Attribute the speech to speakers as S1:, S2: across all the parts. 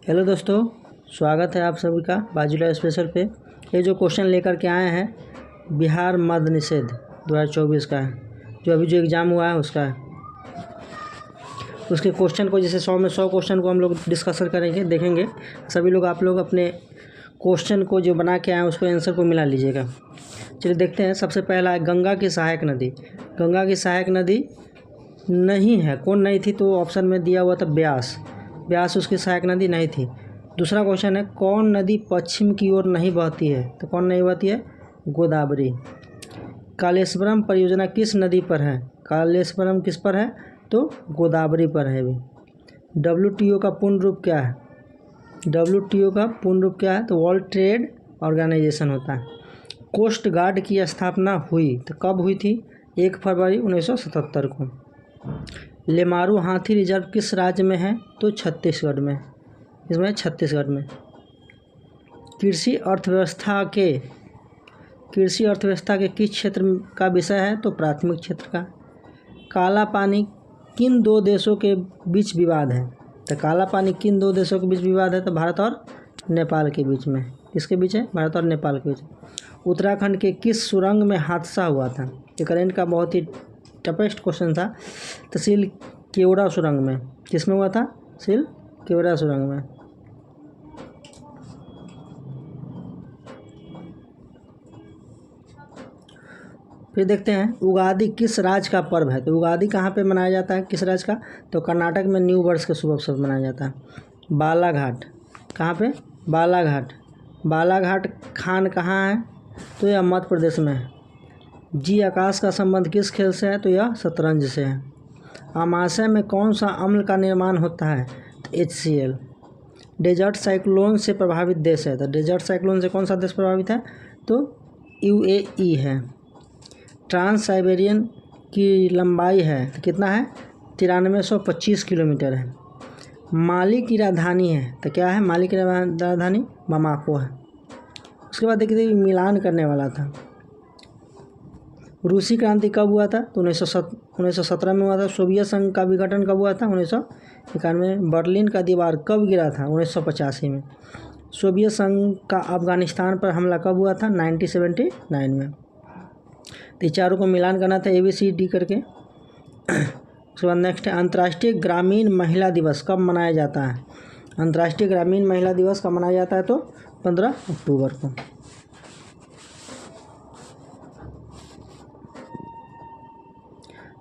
S1: Hello दोस्तों, स्वागत है आप सभी का बाजूला स्पेशल पे। ये जो क्वेश्चन लेकर के आए हैं बिहार मद्य निषेध 2024 का है, जो अभी जो एग्ज़ाम हुआ है उसका है। उसके क्वेश्चन को जैसे 100 में 100 क्वेश्चन को हम लोग डिस्कशन करेंगे, देखेंगे। सभी लोग आप लोग अपने क्वेश्चन को जो बना के आए उसको आंसर को मिला लीजिएगा। चलिए देखते हैं। सबसे पहला है गंगा की सहायक नदी। गंगा की सहायक नदी नहीं है। कौन नहीं थी? तो ऑप्शन में दिया हुआ था ब्यास। ब्यास उसकी सहायक नदी नहीं थी। दूसरा क्वेश्चन है कौन नदी पश्चिम की ओर नहीं बहती है? तो कौन नहीं बहती है? गोदावरी। कालेश्वरम परियोजना किस नदी पर है? कालेश्वरम किस पर है? तो गोदावरी पर है भी। WTO का पूर्ण रूप क्या है? WTO का पूर्ण रूप क्या है? तो वर्ल्ड ट्रेड ऑर्गेनाइजेशन होता है। कोस्ट गार्ड की स्थापना हुई तो कब हुई थी? 1 फरवरी 1977 को। लेमारू हाथी रिजर्व किस राज्य में है? तो छत्तीसगढ़ में। इसमें छत्तीसगढ़ में। कृषि अर्थव्यवस्था के किस क्षेत्र का विषय है? तो प्राथमिक क्षेत्र का। काला पानी किन दो देशों के बीच विवाद है? तो काला पानी किन दो देशों के बीच विवाद है? तो भारत और नेपाल के बीच में। किसके बीच है? भारत और नेपाल के बीच। उत्तराखंड के किस सुरंग में हादसा हुआ था? ये करंट का बहुत ही टफेस्ट क्वेश्चन था। तहसील केवड़ा सुरंग में। किसमें हुआ था? तहसील केवड़ा सुरंग में। फिर देखते हैं उगादि किस राज्य का पर्व है? तो उगादि कहाँ पे मनाया जाता है? किस राज्य का? तो कर्नाटक में न्यू वर्ष के शुभ अवसर मनाया जाता है। बालाघाट कहाँ पे? बालाघाट। बालाघाट खान कहाँ है? तो यह मध्य प्रदेश में है। जी आकाश का संबंध किस खेल से है? तो यह शतरंज से है। अमाशय में कौन सा अम्ल का निर्माण होता है? तो HCl। डेजर्ट साइक्लोन से प्रभावित देश है। तो डेजर्ट साइक्लोन से कौन सा देश प्रभावित है? तो UAE है। ट्रांस साइबेरियन की लंबाई है तो कितना है? 9325 किलोमीटर है। माली की राजधानी है तो क्या है? माली की राजधानी बामाको है। उसके बाद देखिए मिलान करने वाला था। रूसी क्रांति कब हुआ था? तो 1917 में हुआ था। सोवियत संघ का विघटन कब हुआ था? 1991 में। बर्लिन का दीवार कब गिरा था? 1985 में। सोवियत संघ का अफगानिस्तान पर हमला कब हुआ था? 1979 में। तो चारों को मिलान करना था ABCD करके। उसके बाद नेक्स्ट है अंतर्राष्ट्रीय ग्रामीण महिला दिवस कब मनाया जाता है? अंतर्राष्ट्रीय ग्रामीण महिला दिवस कब मनाया जाता है? तो 15 अक्टूबर को।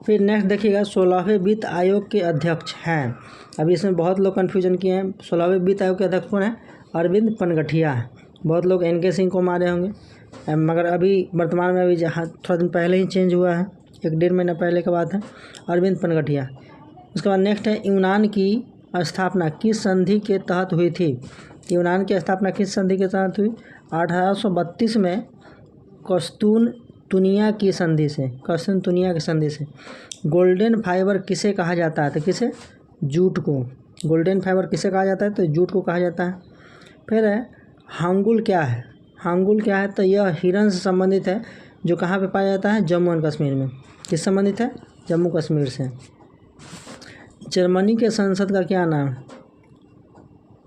S1: फिर नेक्स्ट देखिएगा 16वें वित्त आयोग के अध्यक्ष हैं। अभी इसमें बहुत लोग कन्फ्यूजन किए हैं। 16वें वित्त आयोग के अध्यक्ष कौन है? अरविंद पनगठिया है। बहुत लोग NK सिंह को मारे होंगे, मगर अभी वर्तमान में अभी थोड़ा दिन पहले ही चेंज हुआ है, 1-1.5 महीना पहले की बात है। अरविंद पनगठिया। उसके बाद नेक्स्ट है यूनान की स्थापना किस संधि के तहत हुई थी? यूनान की स्थापना किस संधि के तहत हुई? 1832 में कस्तूनतुनिया की संधि से। कस्तूनतुनिया की संधि से। गोल्डन फाइबर किसे कहा जाता है? तो किसे? जूट को। गोल्डन फाइबर किसे कहा जाता है? तो जूट को कहा जाता है। फिर है हांगुल क्या है? हांगुल क्या है? तो यह हिरन से संबंधित है, जो कहाँ पे पाया जाता है? जम्मू एंड कश्मीर में। किस संबंधित है? जम्मू कश्मीर से। जर्मनी के संसद का क्या नाम है?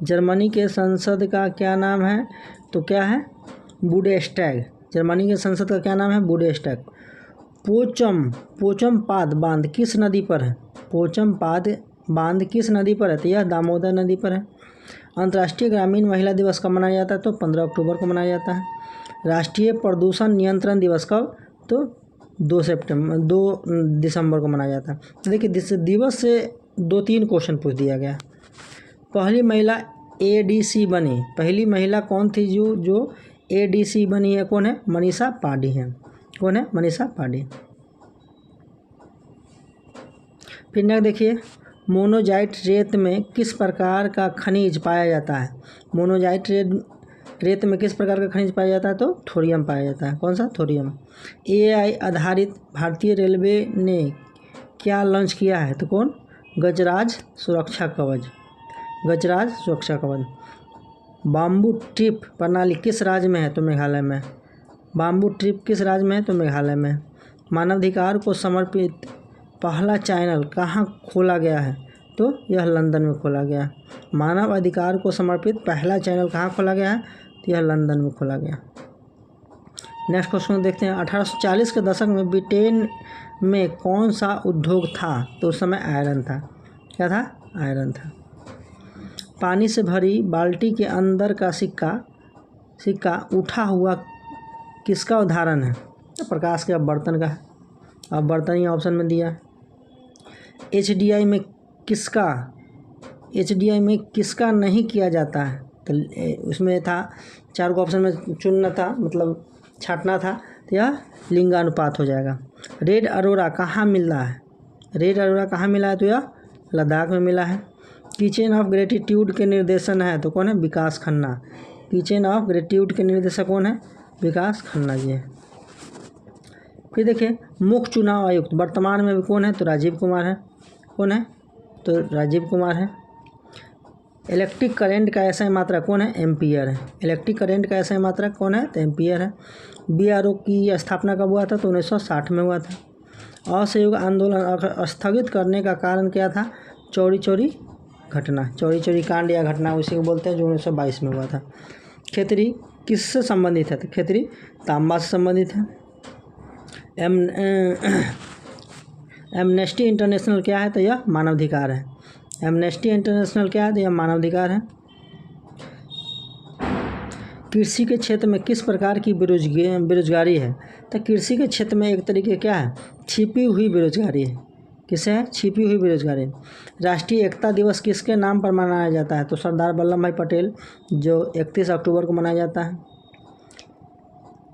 S1: जर्मनी के संसद का क्या नाम है? तो क्या है? बुंडेस्टैग। जर्मनी के संसद का क्या नाम है? बुंडेस्टैग। पोचमपाद बांध किस नदी पर है? पोचमपाद बांध किस नदी पर है? तो यह दामोदर नदी पर है। अंतर्राष्ट्रीय ग्रामीण महिला दिवस कब मनाया जाता है? तो 15 अक्टूबर को मनाया जाता है। राष्ट्रीय प्रदूषण नियंत्रण दिवस कब? तो 2 दिसंबर को मनाया जाता है। तो देखिए दिवस से 2-3 क्वेश्चन पूछ दिया गया। पहली महिला ADC बनी। पहली महिला कौन थी जो ADC बनी है? कौन है? मनीषा पांडे है। कौन है? मनीषा पांडे। फिर नेक्स्ट देखिए मोनोजाइट रेत में किस प्रकार का खनिज पाया जाता है? मोनोजाइट रेत में किस प्रकार का खनिज पाया जाता है? तो थोरियम पाया जाता है। कौन सा? थोरियम। AI आधारित भारतीय रेलवे ने क्या लॉन्च किया है? तो कौन? गजराज सुरक्षा कवच। गजराज सुरक्षा कवच। बाम्बू ट्रिप प्रणाली किस राज्य में है? तो मेघालय में। बाम्बू ट्रिप किस राज्य में है? तो मेघालय में। मानवाधिकार को समर्पित पहला चैनल कहाँ खोला गया है? तो यह लंदन में खोला गया। मानव अधिकार को समर्पित पहला चैनल कहाँ खोला गया है? तो यह लंदन में खोला गया। नेक्स्ट क्वेश्चन देखते हैं। 1840 के दशक में ब्रिटेन में कौन सा उद्योग था? तो उस समय आयरन था। क्या था? आयरन था। पानी से भरी बाल्टी के अंदर का सिक्का उठा हुआ किसका उदाहरण है? तो प्रकाश के बर्तन का है। अब बर्तन ही ऑप्शन में दिया। HDI में किसका नहीं किया जाता है? तो उसमें था 4 को ऑप्शन में चुनना था, मतलब छांटना था, तो यह लिंगानुपात हो जाएगा। रेड अरोरा कहाँ मिला है? रेड अरोरा कहाँ मिला है? तो यह लद्दाख में मिला है। किचन ऑफ ग्रेटिट्यूड के निर्देशन है तो कौन है? विकास खन्ना। किचन ऑफ ग्रेटिट्यूड के निर्देशक कौन है? विकास खन्ना जी है। फिर देखिए मुख्य चुनाव आयुक्त वर्तमान में भी कौन है? तो राजीव कुमार है। कौन है? तो राजीव कुमार है। इलेक्ट्रिक करंट का ऐसा मात्रा कौन है? एम्पियर है। इलेक्ट्रिक करंट का ऐसा मात्रा कौन है? तो एम्पियर है। BRO की स्थापना कब हुआ था? तो 1960 में हुआ था। असहयोग आंदोलन स्थगित करने का कारण क्या था? चौरी चौरी घटना, चौरी चौरी कांड या घटना उसी को बोलते हैं, जो 1922 में हुआ था। खेतरी किससे संबंधित है? तो खेतरी तांबा से संबंधित है। एमनेस्टी इंटरनेशनल क्या है? तो यह मानवाधिकार है। एमनेस्टी इंटरनेशनल क्या है? तो यह मानवाधिकार है। कृषि के क्षेत्र में किस प्रकार की बेरोजगारी है? तो कृषि के क्षेत्र में एक तरीके क्या है? छिपी हुई बेरोजगारी है। किसे है? छिपी हुई बेरोजगारी। राष्ट्रीय एकता दिवस किसके नाम पर मनाया जाता है? तो सरदार वल्लभ भाई पटेल, जो 31 अक्टूबर को मनाया जाता है।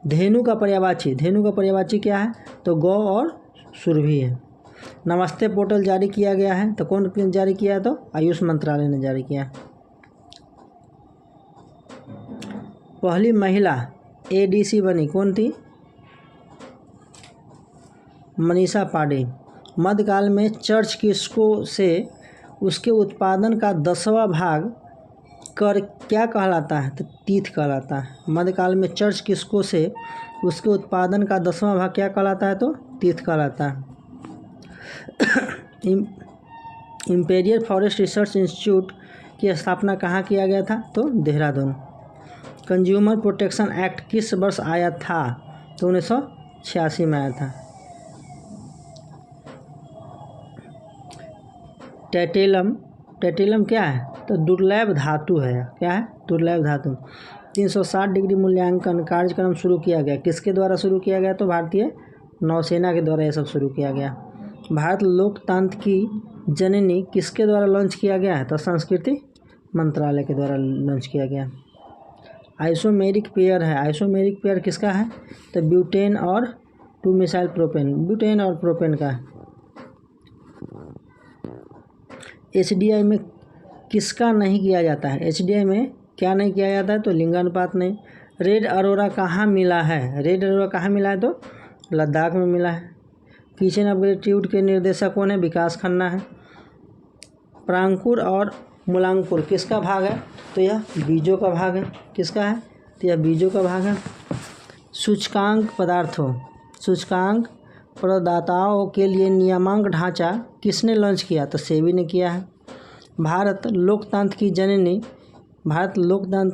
S1: धेनु का पर्यायवाची क्या है? तो गौ और सुरभि है। नमस्ते पोर्टल जारी किया गया है तो कौन जारी किया है? तो आयुष मंत्रालय ने जारी किया। पहली महिला ADC बनी कौन थी? मनीषा पांडे। मध्यकाल में चर्च किसको से उसके उत्पादन का 10वां भाग कर क्या कहलाता है? तो तीर्थ कहलाता है। मध्यकाल में चर्च किसको से उसके उत्पादन का 10वां भाग क्या कहलाता है? तो तीर्थ कहलाता है। इम्पेरियल फॉरेस्ट रिसर्च इंस्टीट्यूट की स्थापना कहाँ किया गया था? तो देहरादून। कंज्यूमर प्रोटेक्शन एक्ट किस वर्ष आया था? तो 1986 में आया था। टेटिलम क्या है? तो दुर्लभ धातु है। क्या है? दुर्लभ धातु। 360 डिग्री मूल्यांकन कार्यक्रम शुरू किया गया। किसके द्वारा शुरू किया गया? तो भारतीय नौसेना के द्वारा यह सब शुरू किया गया। भारत लोकतंत्र की जननी किसके द्वारा लॉन्च किया गया है? तो संस्कृति मंत्रालय के द्वारा लॉन्च किया गया। आइसोमेरिक पेयर है। आइसोमेरिक पेयर किसका है? तो ब्यूटेन और 2-मिसाइल प्रोपेन। ब्यूटेन और प्रोपेन का है। HDI में किसका नहीं किया जाता है? HDI में क्या नहीं किया जाता है? तो लिंगानुपात नहीं। रेड अरोरा कहाँ मिला है? रेड अरोरा कहाँ मिला है? तो लद्दाख में मिला है। किचन ऑफ ग्रेटिट्यूड के निर्देशक कौन है? विकास खन्ना है। प्रांकुर और मूलांकुर किसका भाग है? तो यह बीजों का भाग है। किसका है? तो यह बीजों का भाग है। सूचकांक प्रदाताओं के लिए नियामक ढांचा किसने लॉन्च किया? तो सेबी ने किया है। भारत लोकतंत्र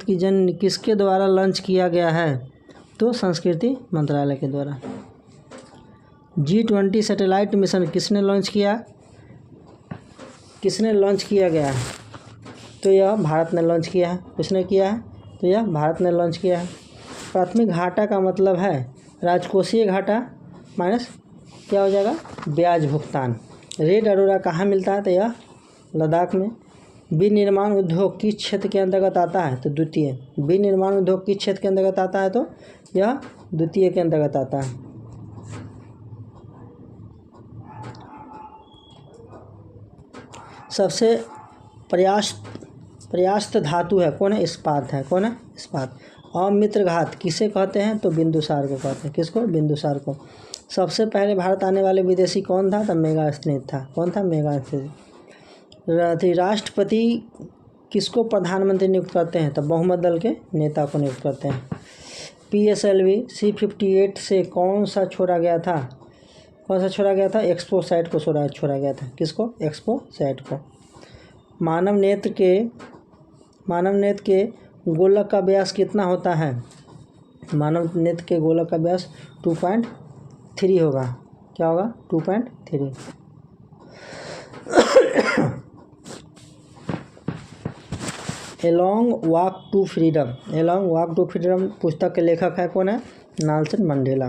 S1: की जननी किसके द्वारा लॉन्च किया गया है? तो संस्कृति मंत्रालय के द्वारा। G20 सैटेलाइट मिशन किसने लॉन्च किया गया है? तो यह भारत ने लॉन्च किया है। किसने किया है? तो यह भारत ने लॉन्च किया है। प्राथमिक घाटा का मतलब है राजकोषीय घाटा माइनस क्या हो जाएगा? ब्याज भुगतान। रेड अरोरा कहाँ मिलता है? तो यह लद्दाख में। विनिर्माण उद्योग किस क्षेत्र के अंतर्गत आता है? तो द्वितीय। विनिर्माण उद्योग किस क्षेत्र के अंतर्गत आता है? तो यह द्वितीय के अंतर्गत आता है। सबसे पर्यास्त धातु है कौन है? इस्पात है। कौन है? इस्पात। अमित्र घात किसे कहते हैं? तो बिंदुसार को कहते हैं। किसको? बिंदुसार को। सबसे पहले भारत आने वाले विदेशी कौन था? तो मेगास्थनीज था। कौन था? मेगास्थनीज। राष्ट्रपति किसको प्रधानमंत्री नियुक्त करते हैं? तो बहुमत दल के नेता को नियुक्त करते हैं। PSLV C-58 से कौन सा छोड़ा गया था? एक्सपो साइट को छोड़ा गया था। किसको? एक्सपो साइट को। मानव नेत्र के गोलक का व्यास कितना होता है? मानव नेत्र के गोलक का व्यास 2.3 होगा। क्या होगा? 2.3। एलॉन्ग वॉक टू फ्रीडम पुस्तक के लेखक है कौन है? Nelson Mandela.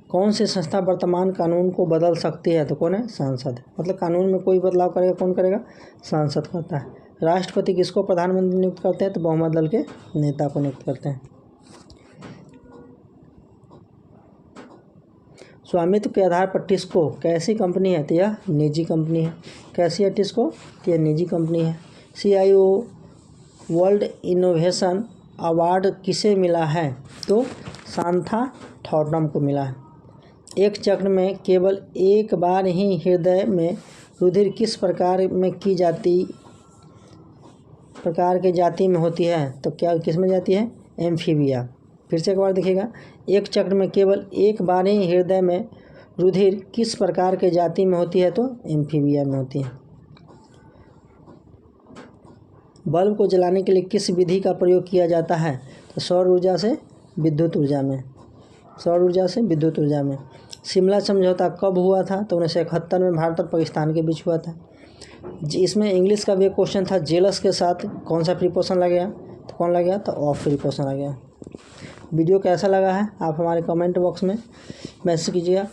S1: कौन सी संस्था वर्तमान कानून को बदल सकती है? तो कौन है? संसद। मतलब कानून में कोई बदलाव करेगा कौन करेगा? संसद करता है। राष्ट्रपति किसको प्रधानमंत्री नियुक्त करते हैं? तो बहुमत दल के नेता को नियुक्त करते हैं। स्वामित्व के आधार पर टिस्को कैसी कंपनी है? तो यह निजी कंपनी है। कैसी है टिस्को? तो यह निजी कंपनी है। CIO वर्ल्ड इनोवेशन अवार्ड किसे मिला है? तो सांथा थॉटनम को मिला है। एक चक्र में केवल एक बार ही हृदय में रुधिर किस प्रकार के जाति में होती है? तो क्या किस में जाती है? एम्फीबिया। फिर से एक बार देखिएगा, एक चक्र में केवल एक बार ही हृदय में रुधिर किस प्रकार के जाति में होती है? तो एम्फीबिया में होती है। बल्ब को जलाने के लिए किस विधि का प्रयोग किया जाता है? तो सौर ऊर्जा से विद्युत ऊर्जा में। शिमला समझौता कब हुआ था? तो 1971 में भारत और पाकिस्तान के बीच हुआ था। इसमें इंग्लिश का भी एक क्वेश्चन था, जेलस के साथ कौन सा प्रीपोजिशन लगेगा? तो कौन लगेगा? तो ऑफ प्रीपोजिशन लगेगा। वीडियो कैसा लगा है आप हमारे कमेंट बॉक्स में मैसेज कीजिएगा।